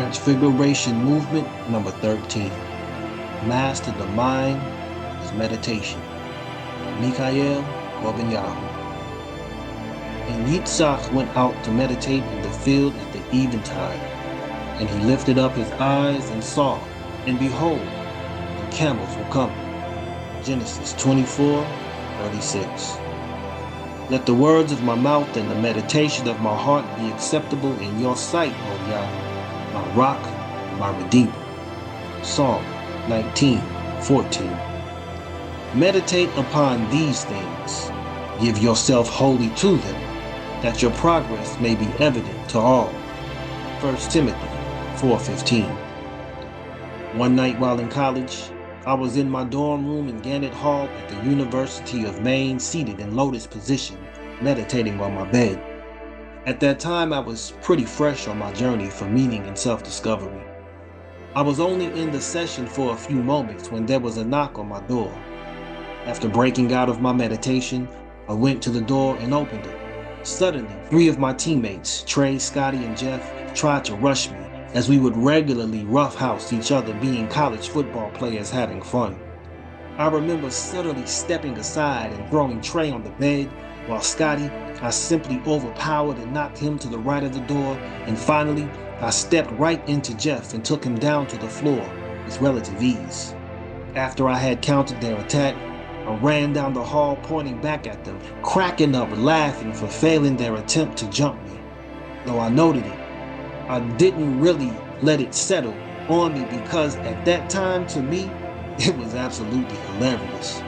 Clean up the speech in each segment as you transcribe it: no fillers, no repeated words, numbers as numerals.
Transfiguration movement number 13. Master the mind is meditation. Mikhail Gorbanyahu. And Yitzhak went out to meditate in the field at the eventide. And he lifted up his eyes and saw, and behold, the camels were coming. Genesis 24:36. Let the words of my mouth and the meditation of my heart be acceptable in your sight, O Yah, my rock, my redeemer. Psalm 19:14. Meditate upon these things. Give yourself wholly to them, that your progress may be evident to all. 1 Timothy 4:15. One night while in college, I was in my dorm room in Gannett Hall at the University of Maine, seated in lotus position, meditating on my bed. At that time, I was pretty fresh on my journey for meaning and self-discovery. I was only in the session for a few moments when there was a knock on my door. After breaking out of my meditation, I went to the door and opened it. Suddenly, 3 of my teammates, Trey, Scotty, and Jeff, tried to rush me, as we would regularly roughhouse each other, being college football players having fun. I remember suddenly stepping aside and throwing Trey on the bed, while Scotty, I simply overpowered and knocked him to the right of the door, and finally, I stepped right into Jeff and took him down to the floor with relative ease. After I had countered their attack, I ran down the hall pointing back at them, cracking up laughing for failing their attempt to jump me. Though I noted it, I didn't really let it settle on me because at that time, to me, it was absolutely hilarious.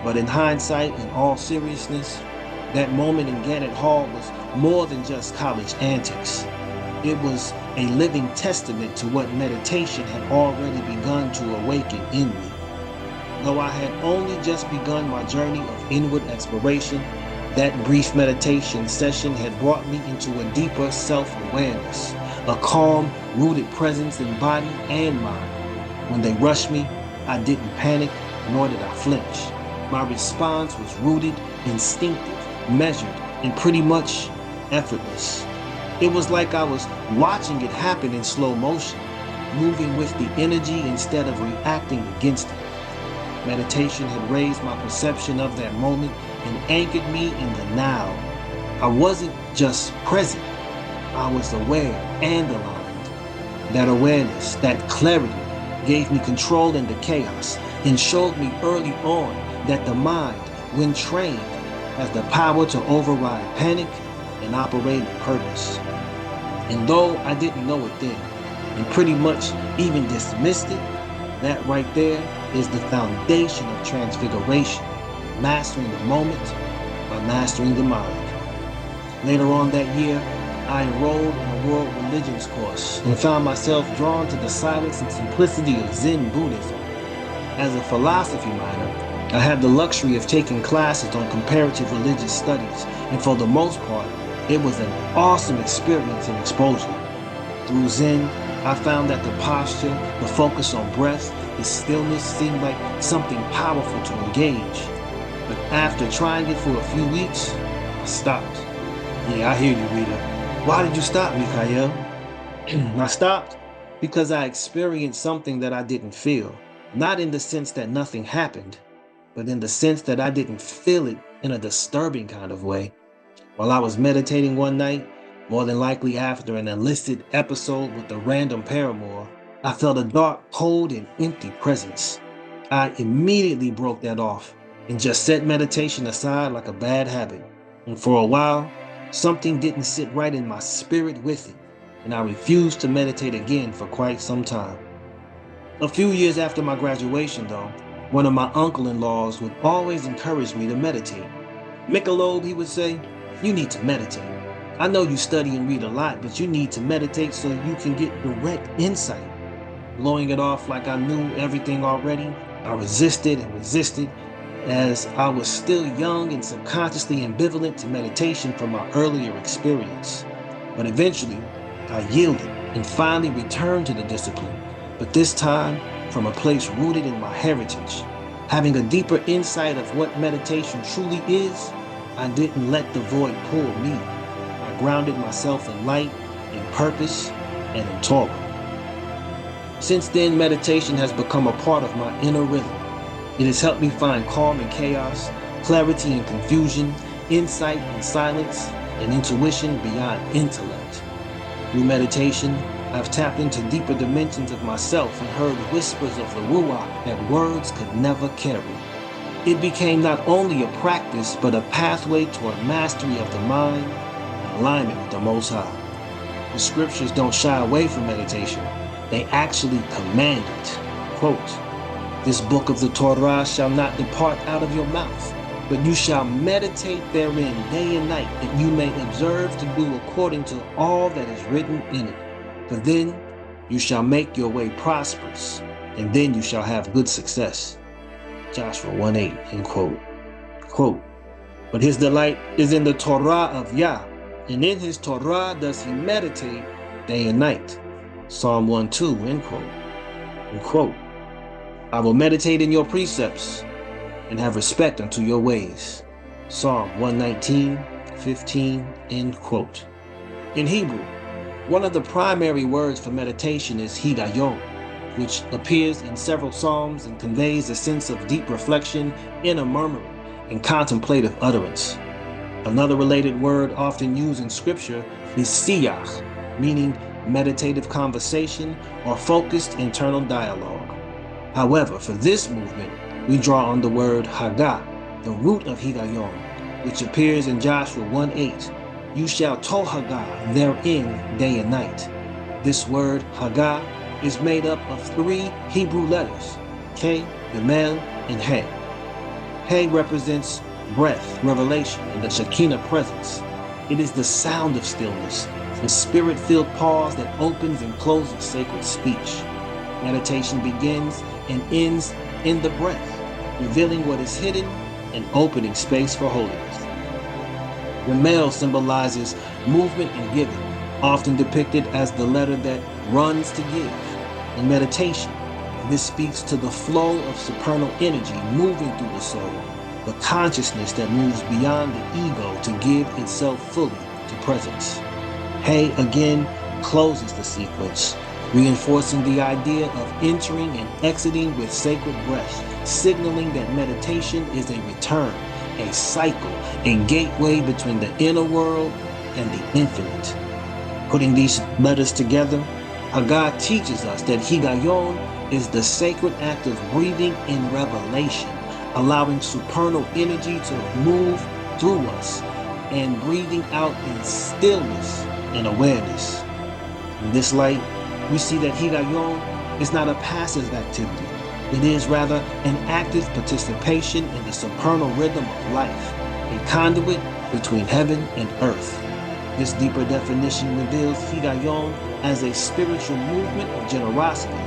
But in hindsight, in all seriousness, that moment in Gannett Hall was more than just college antics. It was a living testament to what meditation had already begun to awaken in me. Though I had only just begun my journey of inward exploration, that brief meditation session had brought me into a deeper self-awareness, a calm, rooted presence in body and mind. When they rushed me, I didn't panic, nor did I flinch. My response was rooted, instinctive, measured, and pretty much effortless. It was like I was watching it happen in slow motion, moving with the energy instead of reacting against it. Meditation had raised my perception of that moment and anchored me in the now. I wasn't just present, I was aware and aligned. That awareness, that clarity, gave me control in the chaos and showed me early on that the mind, when trained, has the power to override panic and operate in purpose. And though I didn't know it then, and pretty much even dismissed it, that right there is the foundation of transfiguration, mastering the moment by mastering the mind. Later on that year, I enrolled in a world religions course and found myself drawn to the silence and simplicity of Zen Buddhism. As a philosophy minor, I had the luxury of taking classes on comparative religious studies, and for the most part, it was an awesome experience and exposure. Through Zen, I found that the posture, the focus on breath, the stillness seemed like something powerful to engage. But after trying it for a few weeks, I stopped. Yeah, I hear you, Rita. Why did you stop, Mikhail? I stopped because I experienced something that I didn't feel. Not in the sense that nothing happened, but in the sense that I didn't feel it in a disturbing kind of way. While I was meditating one night, more than likely after an illicit episode with a random paramour, I felt a dark, cold, and empty presence. I immediately broke that off and just set meditation aside like a bad habit. And for a while, something didn't sit right in my spirit with it, and I refused to meditate again for quite some time. A few years after my graduation, though, one of my uncle-in-laws would always encourage me to meditate. Michelob, he would say, you need to meditate. I know you study and read a lot, but you need to meditate so you can get direct insight. Blowing it off like I knew everything already, I resisted and resisted, as I was still young and subconsciously ambivalent to meditation from my earlier experience. But eventually, I yielded and finally returned to the discipline, but this time from a place rooted in my heritage. Having a deeper insight of what meditation truly is, I didn't let the void pull me. I grounded myself in light, in purpose, and in Torah. Since then, meditation has become a part of my inner rhythm. It has helped me find calm in chaos, clarity in confusion, insight in silence, and intuition beyond intellect. Through meditation, I've tapped into deeper dimensions of myself and heard whispers of the Ruach that words could never carry. It became not only a practice, but a pathway toward mastery of the mind and alignment with the Most High. The scriptures don't shy away from meditation. They actually command it. Quote, "This book of the Torah shall not depart out of your mouth, but you shall meditate therein day and night, that you may observe to do according to all that is written in it. For then you shall make your way prosperous, and then you shall have good success." Joshua 1:8, end quote. Quote, "But his delight is in the Torah of Yah, and in his Torah does he meditate day and night." Psalm 1:2, end quote. End quote. "I will meditate in your precepts and have respect unto your ways." Psalm 119:15, end quote. In Hebrew, one of the primary words for meditation is higayon, which appears in several psalms and conveys a sense of deep reflection, inner murmuring, and contemplative utterance. Another related word often used in scripture is siach, meaning meditative conversation or focused internal dialogue. However, for this movement, we draw on the word haga, the root of higayon, which appears in Joshua 1:8. "You shall tohagah therein day and night." This word haga is made up of 3 Hebrew letters, K, Gimmel, and He. He represents breath, revelation, and the Shekinah presence. It is the sound of stillness, the spirit-filled pause that opens and closes sacred speech. Meditation begins and ends in the breath, revealing what is hidden and opening space for holiness. Gimmel symbolizes movement and giving, often depicted as the letter that runs to give. In meditation, this speaks to the flow of supernal energy moving through the soul, the consciousness that moves beyond the ego to give itself fully to presence. He again closes the sequence, reinforcing the idea of entering and exiting with sacred breath, signaling that meditation is a return, a cycle, a gateway between the inner world and the infinite. Putting these letters together, haga teaches us that higayon is the sacred act of breathing in revelation, allowing supernal energy to move through us, and breathing out in stillness and awareness. In this light, we see that higayon is not a passive activity. It is rather an active participation in the supernal rhythm of life, a conduit between heaven and earth. This deeper definition reveals higayon as a spiritual movement of generosity.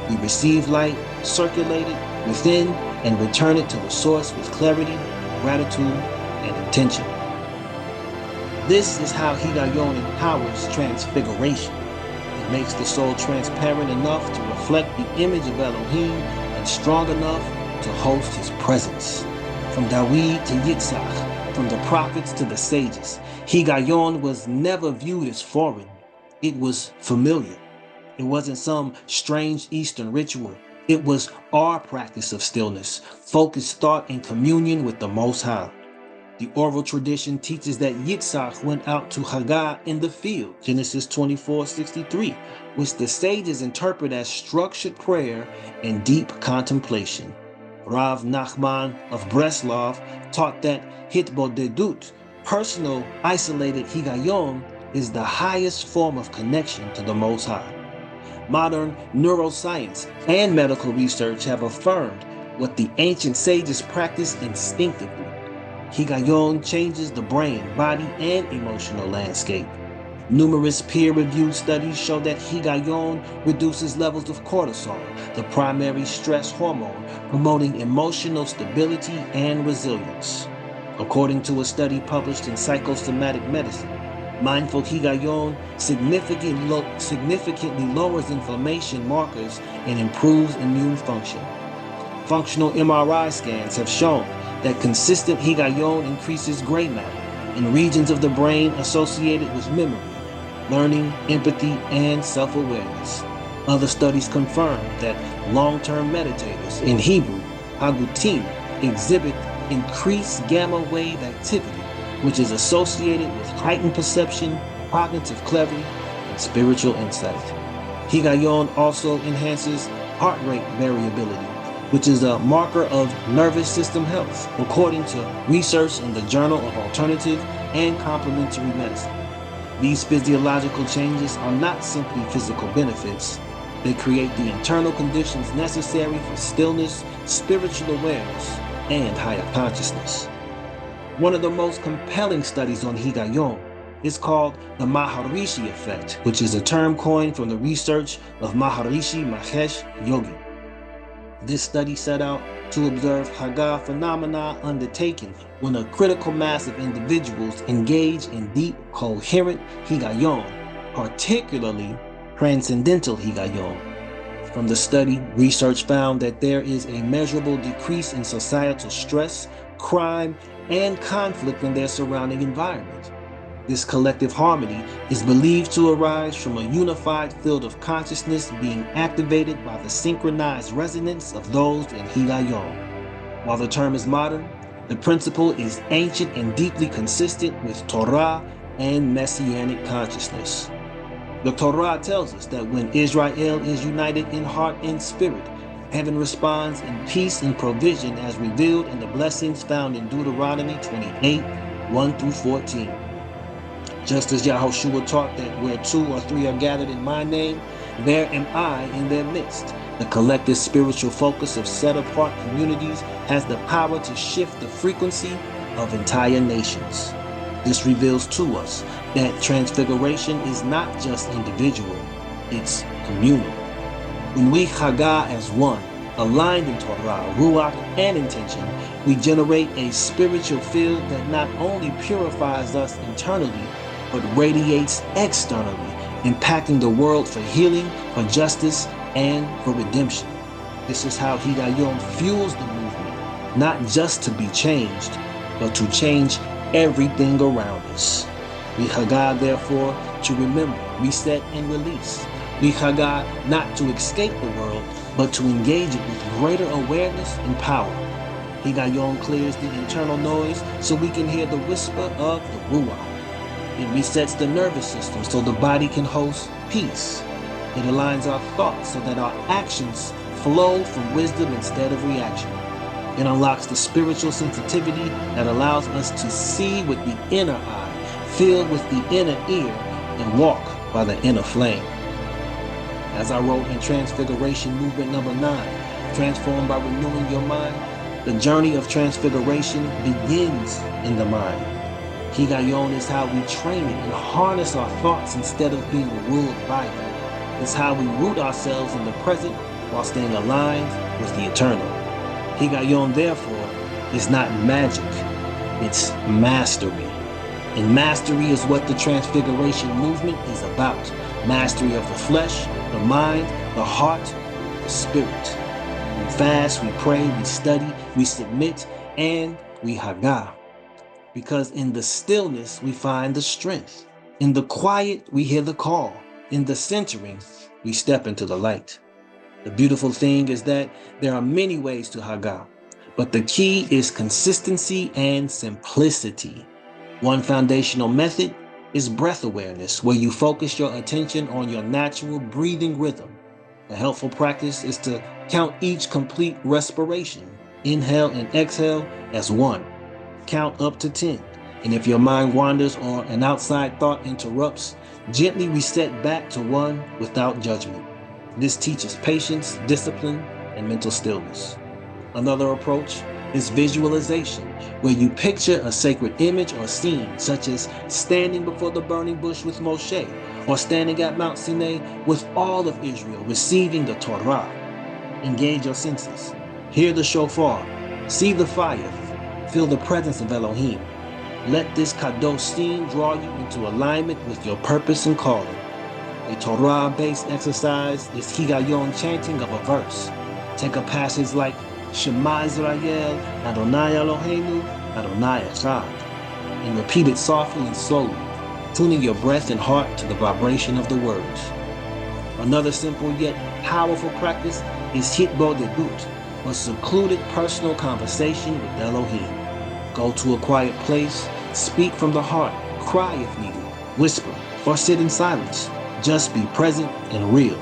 We receive light, circulate it within, and return it to the source with clarity, gratitude, and intention. This is how higayon empowers transfiguration. It makes the soul transparent enough to reflect the image of Elohim and strong enough to host his presence. From Dawid to Yitzhak, from the prophets to the sages, higayon was never viewed as foreign. It was familiar. It wasn't some strange Eastern ritual. It was our practice of stillness, focused thought, and communion with the Most High. The oral tradition teaches that Yitzhak went out to haga in the field, Genesis 24:63, which the sages interpret as structured prayer and deep contemplation. Rav Nachman of Breslov taught that hitbodedut, personal isolated higayon, is the highest form of connection to the Most High. Modern neuroscience and medical research have affirmed what the ancient sages practiced instinctively. Higayon changes the brain, body, and emotional landscape. Numerous peer-reviewed studies show that higayon reduces levels of cortisol, the primary stress hormone, promoting emotional stability and resilience. According to a study published in Psychosomatic Medicine, mindful higayon significantly lowers inflammation markers and improves immune function. Functional MRI scans have shown that consistent higayon increases gray matter in regions of the brain associated with memory, learning, empathy, and self-awareness. Other studies confirm that long-term meditators, in Hebrew, hagutim, exhibit increased gamma wave activity, which is associated with heightened perception, cognitive clarity, and spiritual insight. Higayon also enhances heart rate variability, which is a marker of nervous system health, according to research in the Journal of Alternative and Complementary Medicine. These physiological changes are not simply physical benefits. They create the internal conditions necessary for stillness, spiritual awareness, and higher consciousness. One of the most compelling studies on higayon is called the Maharishi effect, which is a term coined from the research of Maharishi Mahesh Yogi. This study set out to observe haga phenomena undertaken when a critical mass of individuals engage in deep, coherent higayon, particularly transcendental higayon. From the study, research found that there is a measurable decrease in societal stress, crime, and conflict in their surrounding environment. This collective harmony is believed to arise from a unified field of consciousness being activated by the synchronized resonance of those in higayon. While the term is modern, the principle is ancient and deeply consistent with Torah and Messianic consciousness. The Torah tells us that when Israel is united in heart and spirit, heaven responds in peace and provision as revealed in the blessings found in Deuteronomy 28, 1 through 14. Just as Yahushua taught that where 2 or 3 are gathered in my name, there am I in their midst. The collective spiritual focus of set-apart communities has the power to shift the frequency of entire nations. This reveals to us that transfiguration is not just individual, it's communal. When we haga as one, aligned in Torah, ruach, and intention, we generate a spiritual field that not only purifies us internally, but radiates externally, impacting the world for healing, for justice, and for redemption. This is how higayon fuels the movement, not just to be changed, but to change everything around us. We haga, therefore, to remember, reset, and release. We haga not to escape the world, but to engage it with greater awareness and power. Higayon clears the internal noise so we can hear the whisper of the ruach. It resets the nervous system so the body can host peace. It aligns our thoughts so that our actions flow from wisdom instead of reaction. It unlocks the spiritual sensitivity that allows us to see with the inner eye, feel with the inner ear, and walk by the inner flame. As I wrote in Transfiguration Movement number 9, Transformed by Renewing Your Mind, the journey of transfiguration begins in the mind. Higayon is how we train it and harness our thoughts instead of being ruled by them. It's how we root ourselves in the present while staying aligned with the eternal. Higayon, therefore, is not magic, it's mastery. And mastery is what the Transfiguration movement is about. Mastery of the flesh, the mind, the heart, the spirit. We fast, we pray, we study, we submit, and we haga. Because in the stillness, we find the strength. In the quiet, we hear the call. In the centering, we step into the light. The beautiful thing is that there are many ways to haga, but the key is consistency and simplicity. One foundational method is breath awareness, where you focus your attention on your natural breathing rhythm. A helpful practice is to count each complete respiration, inhale and exhale, as one. Count up to 10, and if your mind wanders or an outside thought interrupts, gently reset back to 1 without judgment. This teaches patience, discipline, and mental stillness. Another approach is visualization, where you picture a sacred image or scene, such as standing before the burning bush with Moshe, or standing at Mount Sinai with all of Israel receiving the Torah. Engage your senses. Hear the shofar. See the fire. Feel the presence of Elohim. Let this kadosh scene draw you into alignment with your purpose and calling. A Torah-based exercise is higayon chanting of a verse. Take a passage like Shema Israel, Adonai Eloheinu, Adonai Echad, and repeat it softly and slowly, tuning your breath and heart to the vibration of the words. Another simple yet powerful practice is hitbodedut, a secluded personal conversation with Elohim. Go to a quiet place, speak from the heart, cry if needed, whisper, or sit in silence. Just be present and real.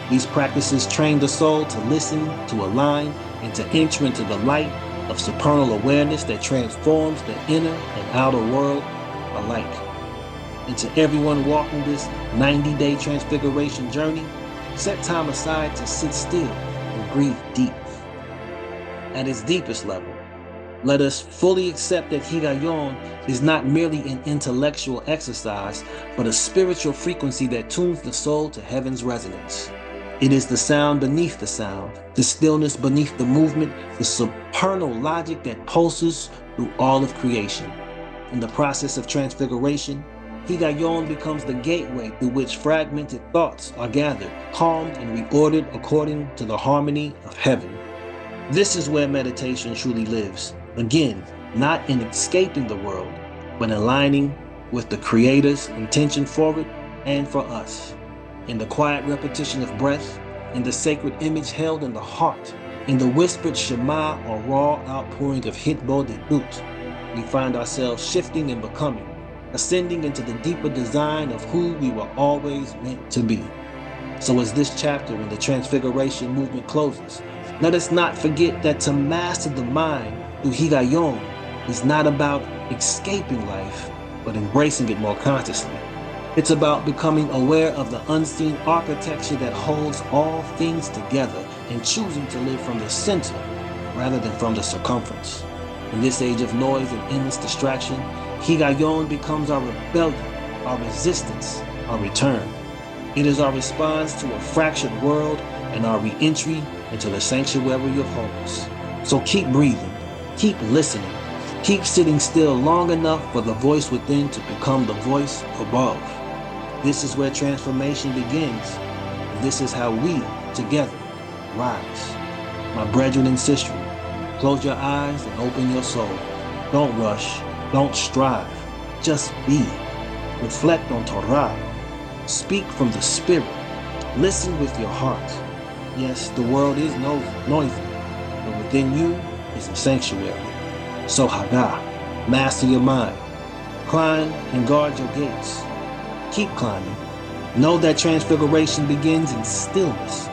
These practices train the soul to listen, to align, and to enter into the light of supernal awareness that transforms the inner and outer world alike. And to everyone walking this 90-day transfiguration journey, set time aside to sit still and breathe deep. At its deepest level, let us fully accept that higayon is not merely an intellectual exercise, but a spiritual frequency that tunes the soul to heaven's resonance. It is the sound beneath the sound, the stillness beneath the movement, the supernal logic that pulses through all of creation. In the process of transfiguration, higayon becomes the gateway through which fragmented thoughts are gathered, calmed, and reordered according to the harmony of heaven. This is where meditation truly lives. Again, not in escaping the world, but aligning with the Creator's intention for it and for us. In the quiet repetition of breath, in the sacred image held in the heart, in the whispered Shema or raw outpouring of hitbodedut, we find ourselves shifting and becoming, ascending into the deeper design of who we were always meant to be. So as this chapter in the Transfiguration movement closes, let us not forget that to master the mind through higayon is not about escaping life, but embracing it more consciously. It's about becoming aware of the unseen architecture that holds all things together and choosing to live from the center rather than from the circumference. In this age of noise and endless distraction, higayon becomes our rebellion, our resistance, our return. It is our response to a fractured world and our re-entry into the sanctuary of wholeness. So keep breathing, keep listening, keep sitting still long enough for the voice within to become the voice above. This is where transformation begins, and this is how we, together, rise. My brethren and sisters, close your eyes and open your soul. Don't rush, don't strive, just be. Reflect on Torah. Speak from the Spirit. Listen with your heart. Yes, the world is noisy, but within you is a sanctuary. So haga, master your mind. Climb and guard your gates. Keep climbing. Know that transfiguration begins in stillness,